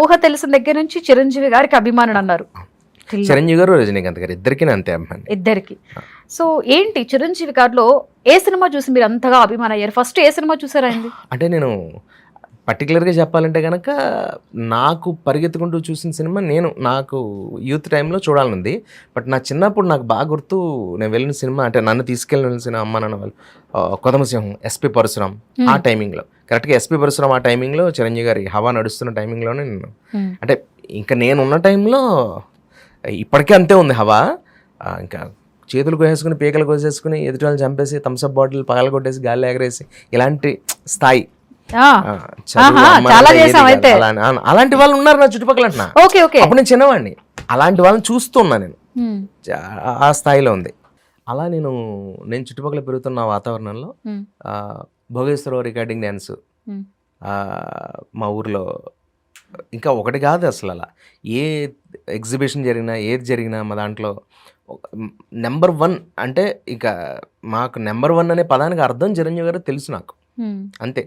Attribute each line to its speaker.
Speaker 1: ఊహ తెలిసిన దగ్గర నుంచి చిరంజీవి గారికి అభిమానుడు అన్నారు.
Speaker 2: చిరంజీవి గారు రజనీకాంత్ గారు ఇద్దరికి అంతే అభిమాని.
Speaker 1: ఇద్దరికి. సో ఏంటి చిరంజీవి గారిలో ఏ సినిమా చూసి మీరు అంతగా అభిమానం అయ్యారు? ఫస్ట్ ఏ సినిమా చూసారా ఆయనది?
Speaker 2: అంటే నేను పర్టికులర్గా చెప్పాలంటే కనుక నాకు పరిగెత్తుకుంటూ చూసిన సినిమా నాకు యూత్ టైంలో చూడాలనుంది. బట్ నా చిన్నప్పుడు నాకు బాగా గుర్తు నేను వెళ్ళిన సినిమా, అంటే నన్ను తీసుకెళ్ళిన సినిమా అమ్మ నాన్న వాళ్ళు కొదమసింహం, ఎస్పి పరశురాం. ఆ టైమింగ్లో కరెక్ట్గా ఎస్పి పరశురాం ఆ టైమింగ్లో చిరంజీవి గారి హవా నడుస్తున్న టైమింగ్లోనే నేను, అంటే ఇంకా నేనున్న టైంలో ఇప్పటికే అంతే ఉంది హవా. ఇంకా చేతులు కోసేసుకుని పీకలు కోసేసుకుని ఎదుటి వాళ్ళని చంపేసి థమ్స్అప్ బాటిల్ పగలగొట్టేసి గాలి ఎగరేసి ఇలాంటి స్థాయి.
Speaker 1: చాలా చేసాం అయితే.
Speaker 2: అలాంటి వాళ్ళు ఉన్నారు నా చుట్టుపక్కల అంటున్నా. అప్పుడు నేను చిన్నవాడిని, అలాంటి వాళ్ళని చూస్తున్నా నేను. ఆ స్థాయిలో ఉంది. అలా నేను చుట్టుపక్కల పెరుగుతున్న వాతావరణంలో భోగేశ్వరరావు రికార్డింగ్ డ్యాన్స్ మా ఊర్లో ఇంకా ఒకటి కాదు అసలు. అలా ఏ ఎగ్జిబిషన్ జరిగినా ఏది జరిగినా మా దాంట్లో నెంబర్ 1 అంటే ఇక మాకు నెంబర్ 1 అనే పదానికి అర్థం చిరంజీవి గారు తెలుసు నాకు, అంతే.